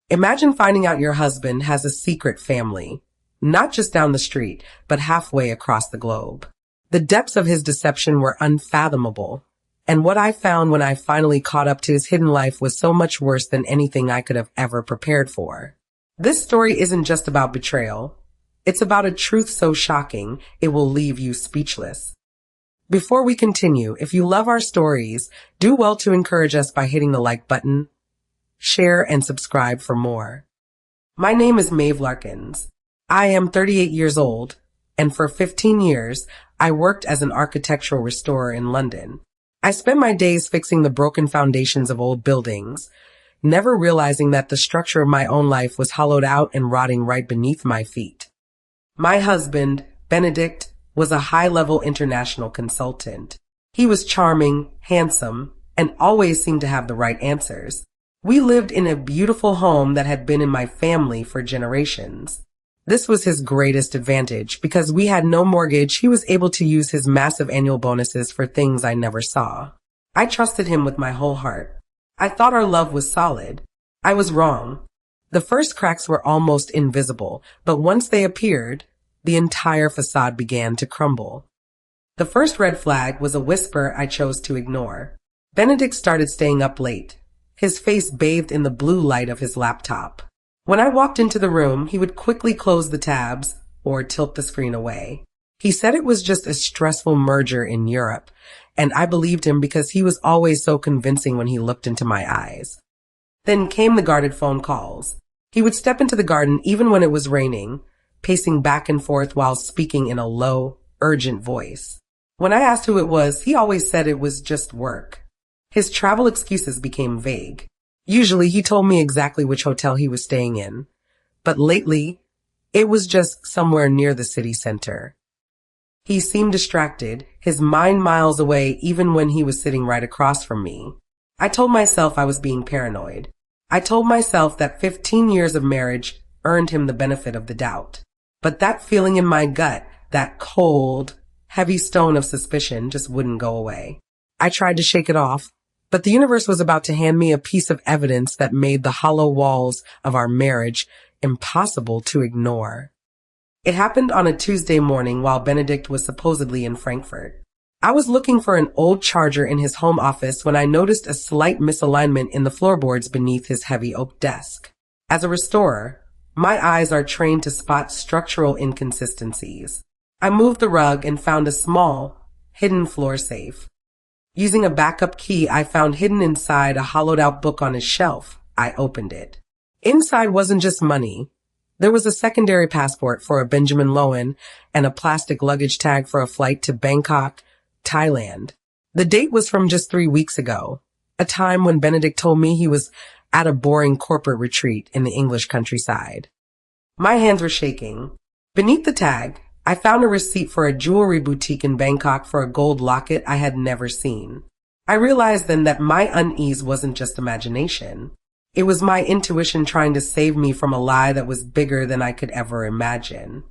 Imagine finding out your husband has a secret family, not just down the street, but halfway across the globe. The depths of his deception were unfathomable, and what I found when I finally caught up to his hidden life was so much worse than anything I could have ever prepared for. This story isn't just about betrayal. It's about a truth so shocking, it will leave you speechless. Before we continue, if you love our stories, do well to encourage us by hitting the like button, share, and subscribe for more. My name is Maeve Larkins. I am 38 years old, and for 15 years, I worked as an architectural restorer in London. I spent my days fixing the broken foundations of old buildings, never realizing that the structure of my own life was hollowed out and rotting right beneath my feet. My husband, Benedict, was a high-level international consultant. He was charming, handsome, and always seemed to have the right answers. We lived in a beautiful home that had been in my family for generations. This was his greatest advantage. Because we had no mortgage, he was able to use his massive annual bonuses for things I never saw. I trusted him with my whole heart. I thought our love was solid. I was wrong. The first cracks were almost invisible, but once they appeared, the entire facade began to crumble. The first red flag was a whisper I chose to ignore. Benedict started staying up late, his face bathed in the blue light of his laptop. When I walked into the room, he would quickly close the tabs or tilt the screen away. He said it was just a stressful merger in Europe, and I believed him because he was always so convincing when he looked into my eyes. Then came the guarded phone calls. He would step into the garden even when it was raining, pacing back and forth while speaking in a low, urgent voice. When I asked who it was, he always said it was just work. His travel excuses became vague. Usually he told me exactly which hotel he was staying in, but lately it was just somewhere near the city center. He seemed distracted, his mind miles away even when he was sitting right across from me. I told myself I was being paranoid. I told myself that 15 years of marriage earned him the benefit of the doubt. But that feeling in my gut, that cold, heavy stone of suspicion just wouldn't go away. I tried to shake it off, but the universe was about to hand me a piece of evidence that made the hollow walls of our marriage impossible to ignore. It happened on a Tuesday morning while Benedict was supposedly in Frankfurt. I was looking for an old charger in his home office when I noticed a slight misalignment in the floorboards beneath his heavy oak desk. As a restorer, my eyes are trained to spot structural inconsistencies. I moved the rug and found a small, hidden floor safe. Using a backup key I found hidden inside a hollowed-out book on his shelf, I opened it. Inside wasn't just money. There was a secondary passport for a Benjamin Lowen and a plastic luggage tag for a flight to Bangkok, Thailand. The date was from just 3 weeks ago, a time when Benedict told me he was at a boring corporate retreat in the English countryside. My hands were shaking. Beneath the tag, I found a receipt for a jewelry boutique in Bangkok for a gold locket I had never seen. I realized then that my unease wasn't just imagination. It was my intuition trying to save me from a lie that was bigger than I could ever imagine.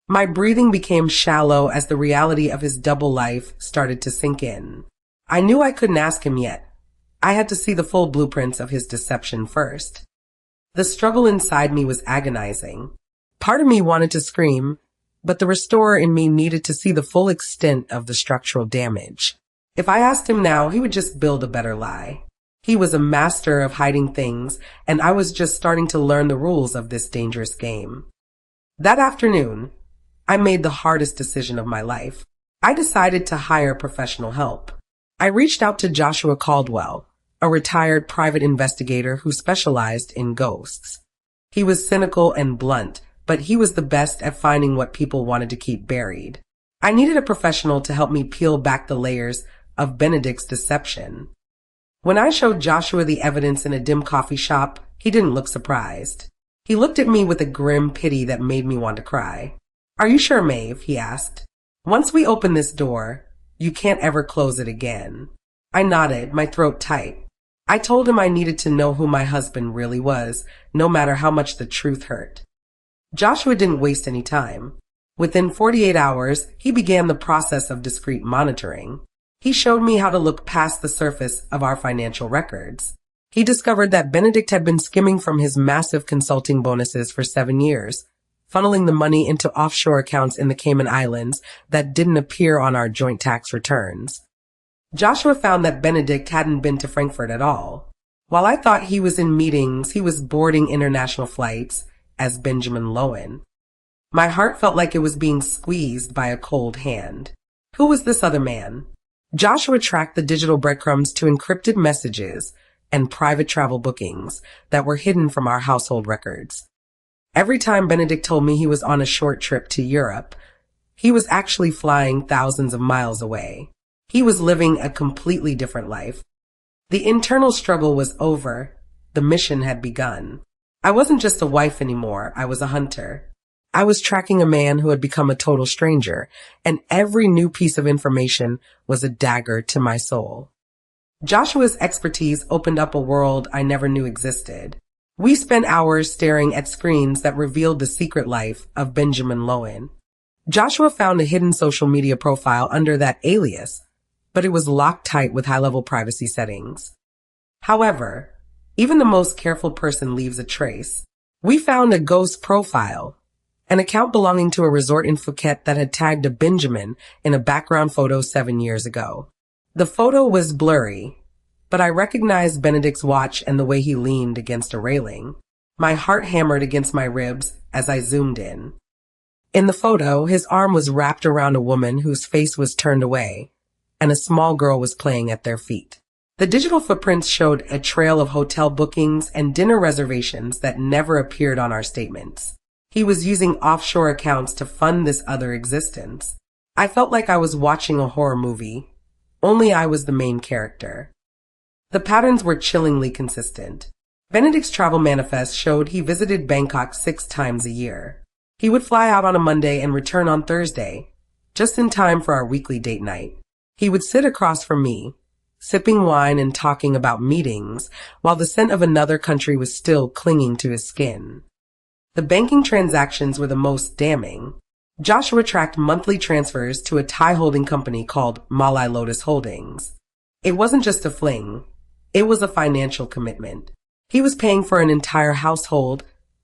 My breathing became shallow as the reality of his double life started to sink in. I knew I couldn't ask him yet. I had to see the full blueprints of his deception first. The struggle inside me was agonizing. Part of me wanted to scream, but the restorer in me needed to see the full extent of the structural damage. If I asked him now, he would just build a better lie. He was a master of hiding things, and I was just starting to learn the rules of this dangerous game. That afternoon, I made the hardest decision of my life. I decided to hire professional help. I reached out to Joshua Caldwell, a retired private investigator who specialized in ghosts. He was cynical and blunt, but he was the best at finding what people wanted to keep buried. I needed a professional to help me peel back the layers of Benedict's deception. When I showed Joshua the evidence in a dim coffee shop, he didn't look surprised. He looked at me with a grim pity that made me want to cry. "Are you sure, Maeve?" he asked. "Once we open this door, you can't ever close it again." I nodded, my throat tight. I told him I needed to know who my husband really was, no matter how much the truth hurt. Joshua didn't waste any time. Within 48 hours, he began the process of discreet monitoring. He showed me how to look past the surface of our financial records. He discovered that Benedict had been skimming from his massive consulting bonuses for 7 years, funneling the money into offshore accounts in the Cayman Islands that didn't appear on our joint tax returns. Joshua found that Benedict hadn't been to Frankfurt at all. While I thought he was in meetings, he was boarding international flights as Benjamin Lowen. My heart felt like it was being squeezed by a cold hand. Who was this other man? Joshua tracked the digital breadcrumbs to encrypted messages and private travel bookings that were hidden from our household records. Every time Benedict told me he was on a short trip to Europe, he was actually flying thousands of miles away. He was living a completely different life. The internal struggle was over. The mission had begun. I wasn't just a wife anymore. I was a hunter. I was tracking a man who had become a total stranger, and every new piece of information was a dagger to my soul. Joshua's expertise opened up a world I never knew existed. We spent hours staring at screens that revealed the secret life of Benjamin Lowen. Joshua found a hidden social media profile under that alias, but it was locked tight with high-level privacy settings. However, even the most careful person leaves a trace. We found a ghost profile, an account belonging to a resort in Phuket that had tagged a Benjamin in a background photo 7 years ago. The photo was blurry, but I recognized Benedict's watch and the way he leaned against a railing. My heart hammered against my ribs as I zoomed in. In the photo, his arm was wrapped around a woman whose face was turned away, and a small girl was playing at their feet. The digital footprints showed a trail of hotel bookings and dinner reservations that never appeared on our statements. He was using offshore accounts to fund this other existence. I felt like I was watching a horror movie, only I was the main character. The patterns were chillingly consistent. Benedict's travel manifest showed he visited Bangkok 6 times a year. He would fly out on a Monday and return on Thursday, just in time for our weekly date night. He would sit across from me, sipping wine and talking about meetings, while the scent of another country was still clinging to his skin. The banking transactions were the most damning. Joshua tracked monthly transfers to a Thai holding company called Malai Lotus Holdings. It wasn't just a fling. It was a financial commitment. He was paying for an entire household,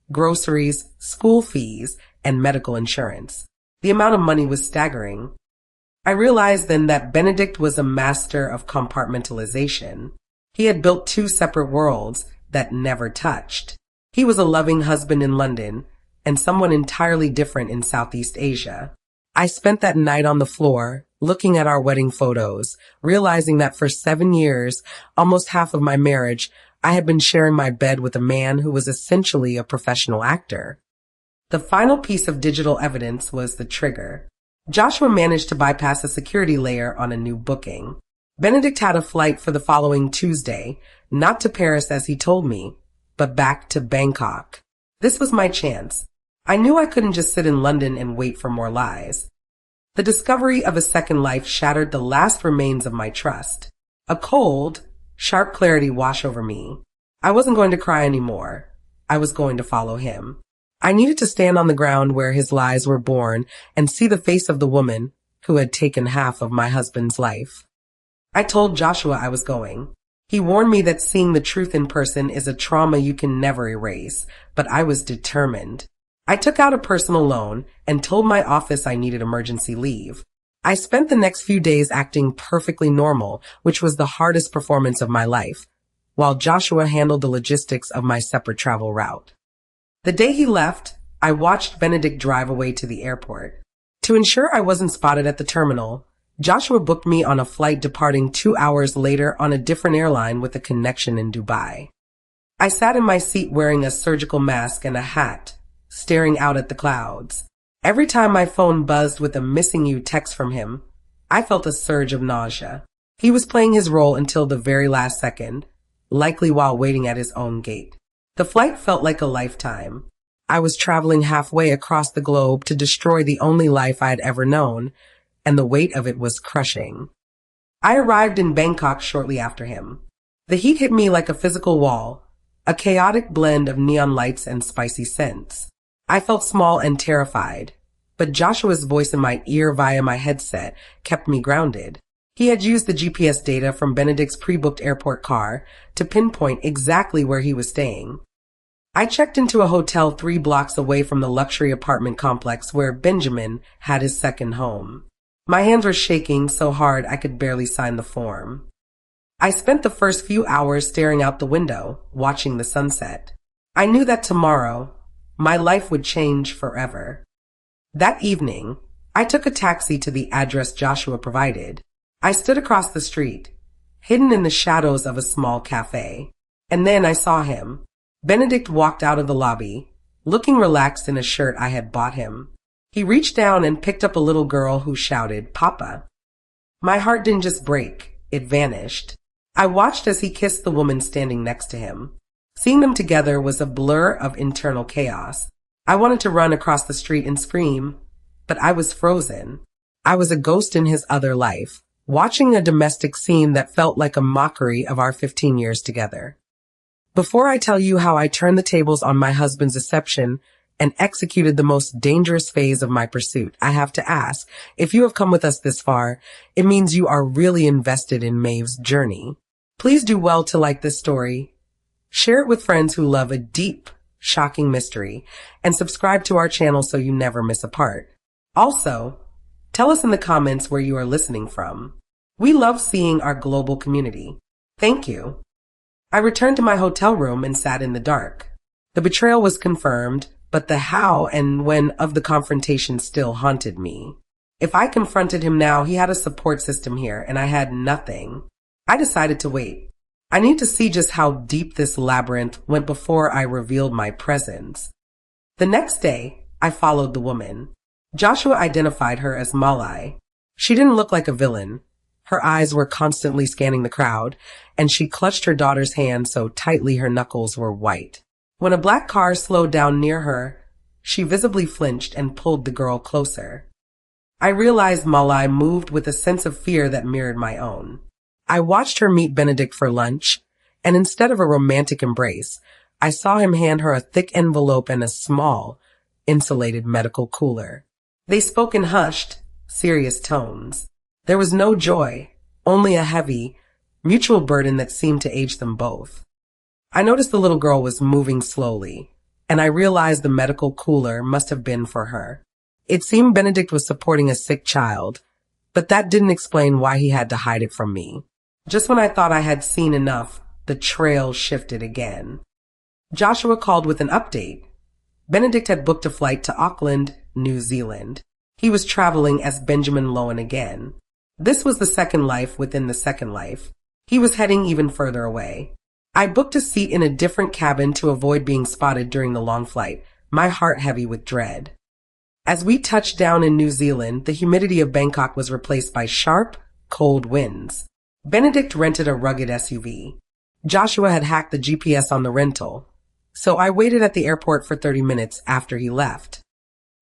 groceries, school fees, and medical insurance. The amount of money was staggering. I realized then that Benedict was a master of compartmentalization. He had built 2 separate worlds that never touched. He was a loving husband in London and someone entirely different in Southeast Asia. I spent that night on the floor, looking at our wedding photos, realizing that for 7 years, almost half of my marriage, I had been sharing my bed with a man who was essentially a professional actor. The final piece of digital evidence was the trigger. Joshua managed to bypass a security layer on a new booking. Benedict had a flight for the following Tuesday, not to Paris as he told me, but back to Bangkok. This was my chance. I knew I couldn't just sit in London and wait for more lies. The discovery of a second life shattered the last remains of my trust. A cold, sharp clarity washed over me. I wasn't going to cry anymore. I was going to follow him. I needed to stand on the ground where his lies were born and see the face of the woman who had taken half of my husband's life. I told Joshua I was going. He warned me that seeing the truth in person is a trauma you can never erase, but I was determined. I took out a personal loan and told my office I needed emergency leave. I spent the next few days acting perfectly normal, which was the hardest performance of my life, while Joshua handled the logistics of my separate travel route. The day he left, I watched Benedict drive away to the airport. To ensure I wasn't spotted at the terminal, Joshua booked me on a flight departing 2 hours later on a different airline with a connection in Dubai. I sat in my seat wearing a surgical mask and a hat, staring out at the clouds. Every time my phone buzzed with a missing you text from him, I felt a surge of nausea. He was playing his role until the very last second, likely while waiting at his own gate. The flight felt like a lifetime. I was traveling halfway across the globe to destroy the only life I had ever known, and the weight of it was crushing. I arrived in Bangkok shortly after him. The heat hit me like a physical wall, a chaotic blend of neon lights and spicy scents. I felt small and terrified, but Joshua's voice in my ear via my headset kept me grounded. He had used the GPS data from Benedict's pre-booked airport car to pinpoint exactly where he was staying. I checked into a hotel 3 blocks away from the luxury apartment complex where Benjamin had his second home. My hands were shaking so hard I could barely sign the form. I spent the first few hours staring out the window, watching the sunset. I knew that tomorrow, my life would change forever. That evening, I took a taxi to the address Joshua provided. I stood across the street, hidden in the shadows of a small cafe. And then I saw him. Benedict walked out of the lobby, looking relaxed in a shirt I had bought him. He reached down and picked up a little girl who shouted, "Papa." My heart didn't just break, it vanished. I watched as he kissed the woman standing next to him. Seeing them together was a blur of internal chaos. I wanted to run across the street and scream, but I was frozen. I was a ghost in his other life, watching a domestic scene that felt like a mockery of our 15 years together. Before I tell you how I turned the tables on my husband's deception and executed the most dangerous phase of my pursuit, I have to ask, if you have come with us this far, it means you are really invested in Maeve's journey. Please do well to like this story, share it with friends who love a deep, shocking mystery, and subscribe to our channel so you never miss a part. Also, tell us in the comments where you are listening from. We love seeing our global community. Thank you. I returned to my hotel room and sat in the dark. The betrayal was confirmed, but the how and when of the confrontation still haunted me. If I confronted him now, he had a support system here, and I had nothing. I decided to wait. I need to see just how deep this labyrinth went before I revealed my presence. The next day, I followed the woman. Joshua identified her as Malai. She didn't look like a villain. Her eyes were constantly scanning the crowd, and she clutched her daughter's hand so tightly her knuckles were white. When a black car slowed down near her, she visibly flinched and pulled the girl closer. I realized Malai moved with a sense of fear that mirrored my own. I watched her meet Benedict for lunch, and instead of a romantic embrace, I saw him hand her a thick envelope and a small, insulated medical cooler. They spoke in hushed, serious tones. There was no joy, only a heavy, mutual burden that seemed to age them both. I noticed the little girl was moving slowly, and I realized the medical cooler must have been for her. It seemed Benedict was supporting a sick child, but that didn't explain why he had to hide it from me. Just when I thought I had seen enough, the trail shifted again. Joshua called with an update. Benedict had booked a flight to Auckland, New Zealand. He was traveling as Benjamin Lowen again. This was the second life within the second life. He was heading even further away. I booked a seat in a different cabin to avoid being spotted during the long flight, my heart heavy with dread. As we touched down in New Zealand, the humidity of Bangkok was replaced by sharp, cold winds. Benedict rented a rugged SUV. Joshua had hacked the GPS on the rental, so I waited at the airport for 30 minutes after he left.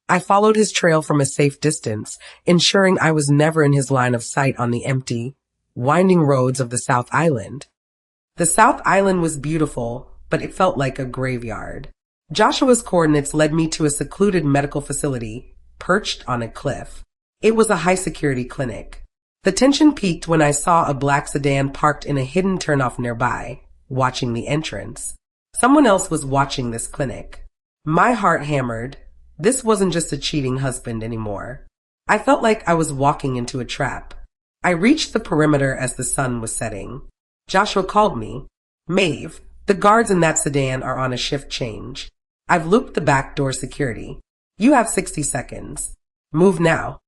I followed his trail from a safe distance, ensuring I was never in his line of sight on the empty, winding roads of the South Island. The South Island was beautiful, but it felt like a graveyard. Joshua's coordinates led me to a secluded medical facility, perched on a cliff. It was a high-security clinic. The tension peaked when I saw a black sedan parked in a hidden turnoff nearby, watching the entrance. Someone else was watching this clinic. My heart hammered. This wasn't just a cheating husband anymore. I felt like I was walking into a trap. I reached the perimeter as the sun was setting. Joshua called me. "Maeve, the guards in that sedan are on a shift change. I've looped the back door security. You have 60 seconds. Move now."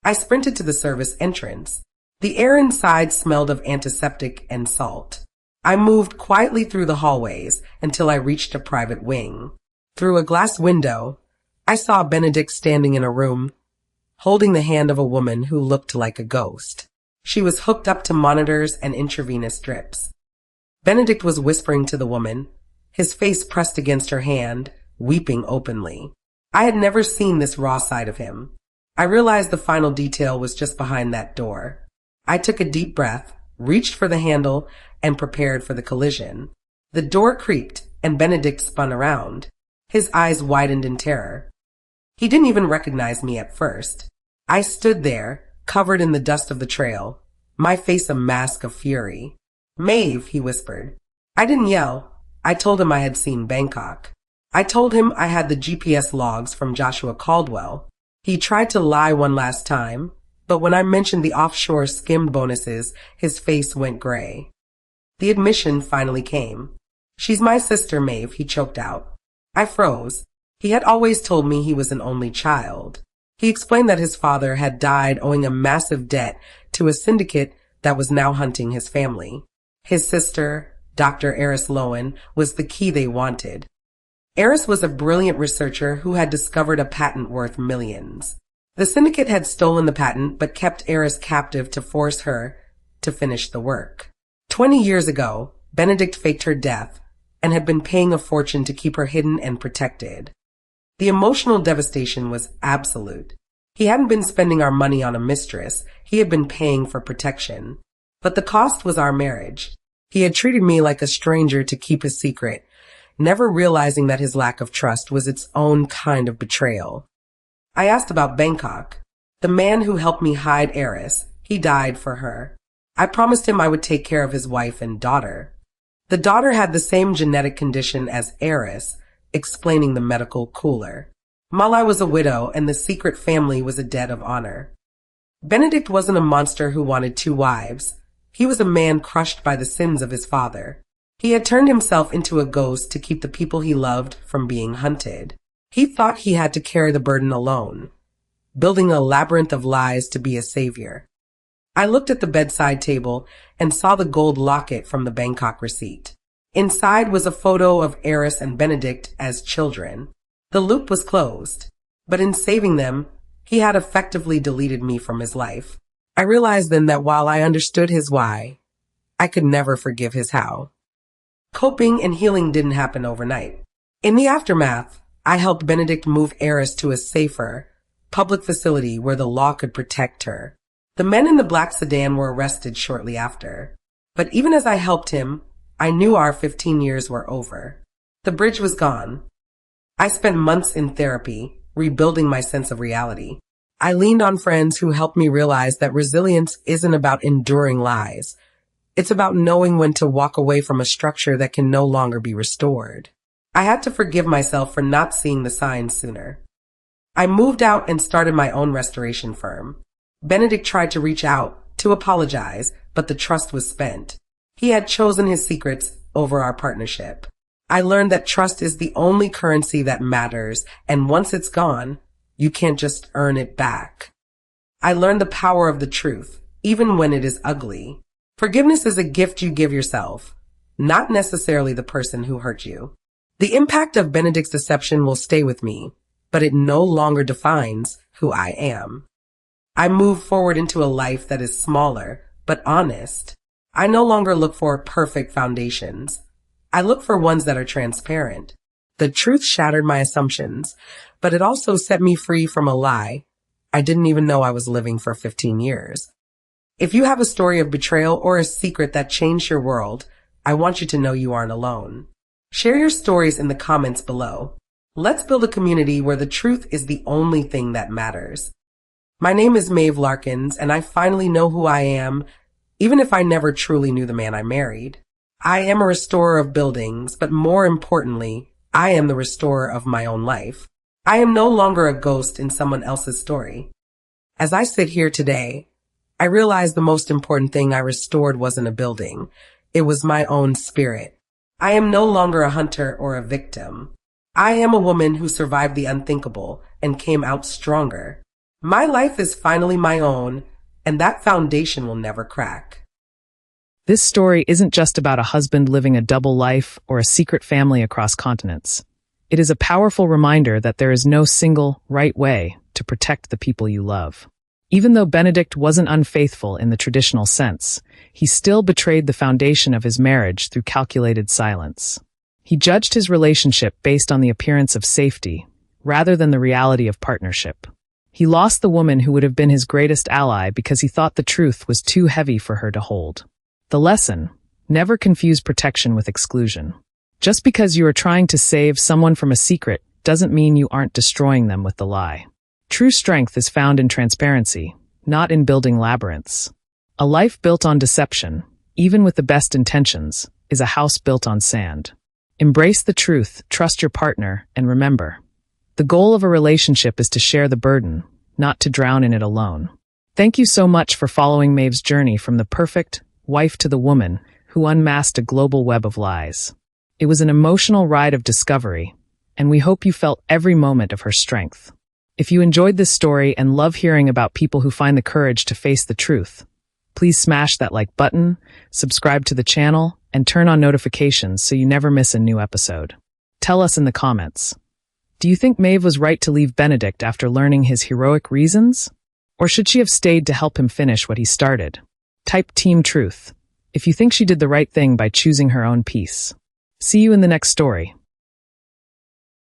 I sprinted to the service entrance. The air inside smelled of antiseptic and salt. I moved quietly through the hallways until I reached a private wing. Through a glass window, I saw Benedict standing in a room, holding the hand of a woman who looked like a ghost. She was hooked up to monitors and intravenous drips. Benedict was whispering to the woman, his face pressed against her hand, weeping openly. I had never seen this raw side of him. I realized the final detail was just behind that door. I took a deep breath, reached for the handle, and prepared for the collision. The door creaked, and Benedict spun around. His eyes widened in terror. He didn't even recognize me at first. I stood there, covered in the dust of the trail, my face a mask of fury. "Maeve," he whispered. I didn't yell. I told him I had seen Bangkok. I told him I had the GPS logs from Joshua Caldwell. He tried to lie one last time, but when I mentioned the offshore skimmed bonuses, his face went gray. The admission finally came. "She's my sister, Maeve," he choked out. I froze. He had always told me he was an only child. He explained that his father had died owing a massive debt to a syndicate that was now hunting his family. His sister, Dr. Eris Lowen, was the key they wanted. Eris was a brilliant researcher who had discovered a patent worth millions. The syndicate had stolen the patent but kept Eris captive to force her to finish the work. 20 years ago, Benedict faked her death and had been paying a fortune to keep her hidden and protected. The emotional devastation was absolute. He hadn't been spending our money on a mistress, he had been paying for protection. But the cost was our marriage. He had treated me like a stranger to keep his secret, never realizing that his lack of trust was its own kind of betrayal. I asked about Bangkok. The man who helped me hide Eris, he died for her. I promised him I would take care of his wife and daughter. The daughter had the same genetic condition as Eris, explaining the medical cooler. Malai was a widow and the secret family was a debt of honor. Benedict wasn't a monster who wanted 2 wives. He was a man crushed by the sins of his father. He had turned himself into a ghost to keep the people he loved from being hunted. He thought he had to carry the burden alone, building a labyrinth of lies to be a savior. I looked at the bedside table and saw the gold locket from the Bangkok receipt. Inside was a photo of Eris and Benedict as children. The loop was closed, but in saving them, he had effectively deleted me from his life. I realized then that while I understood his why, I could never forgive his how. Coping and healing didn't happen overnight. In the aftermath, I helped Benedict move Eris to a safer, public facility where the law could protect her. The men in the black sedan were arrested shortly after. But even as I helped him, I knew our 15 years were over. The bridge was gone. I spent months in therapy, rebuilding my sense of reality. I leaned on friends who helped me realize that resilience isn't about enduring lies. It's about knowing when to walk away from a structure that can no longer be restored. I had to forgive myself for not seeing the signs sooner. I moved out and started my own restoration firm. Benedict tried to reach out, to apologize, but the trust was spent. He had chosen his secrets over our partnership. I learned that trust is the only currency that matters, and once it's gone, you can't just earn it back. I learned the power of the truth, even when it is ugly. Forgiveness is a gift you give yourself, not necessarily the person who hurt you. The impact of Benedict's deception will stay with me, but it no longer defines who I am. I move forward into a life that is smaller, but honest. I no longer look for perfect foundations. I look for ones that are transparent. The truth shattered my assumptions, but it also set me free from a lie I didn't even know I was living for 15 years. If you have a story of betrayal or a secret that changed your world, I want you to know you aren't alone. Share your stories in the comments below. Let's build a community where the truth is the only thing that matters. My name is Maeve Larkins, and I finally know who I am, even if I never truly knew the man I married. I am a restorer of buildings, but more importantly, I am the restorer of my own life. I am no longer a ghost in someone else's story. As I sit here today, I realize the most important thing I restored wasn't a building. It was my own spirit. I am no longer a hunter or a victim. I am a woman who survived the unthinkable and came out stronger. My life is finally my own, and that foundation will never crack. This story isn't just about a husband living a double life or a secret family across continents. It is a powerful reminder that there is no single, right way to protect the people you love. Even though Benedict wasn't unfaithful in the traditional sense, he still betrayed the foundation of his marriage through calculated silence. He judged his relationship based on the appearance of safety, rather than the reality of partnership. He lost the woman who would have been his greatest ally because he thought the truth was too heavy for her to hold. The lesson: never confuse protection with exclusion. Just because you are trying to save someone from a secret doesn't mean you aren't destroying them with the lie. True strength is found in transparency, not in building labyrinths. A life built on deception, even with the best intentions, is a house built on sand. Embrace the truth, trust your partner, and remember, the goal of a relationship is to share the burden, not to drown in it alone. Thank you so much for following Maeve's journey from the perfect wife to the woman who unmasked a global web of lies. It was an emotional ride of discovery, and we hope you felt every moment of her strength. If you enjoyed this story and love hearing about people who find the courage to face the truth, please smash that like button, subscribe to the channel, and turn on notifications so you never miss a new episode. Tell us in the comments. Do you think Maeve was right to leave Benedict after learning his heroic reasons? Or should she have stayed to help him finish what he started? Type Team Truth if you think she did the right thing by choosing her own peace. See you in the next story.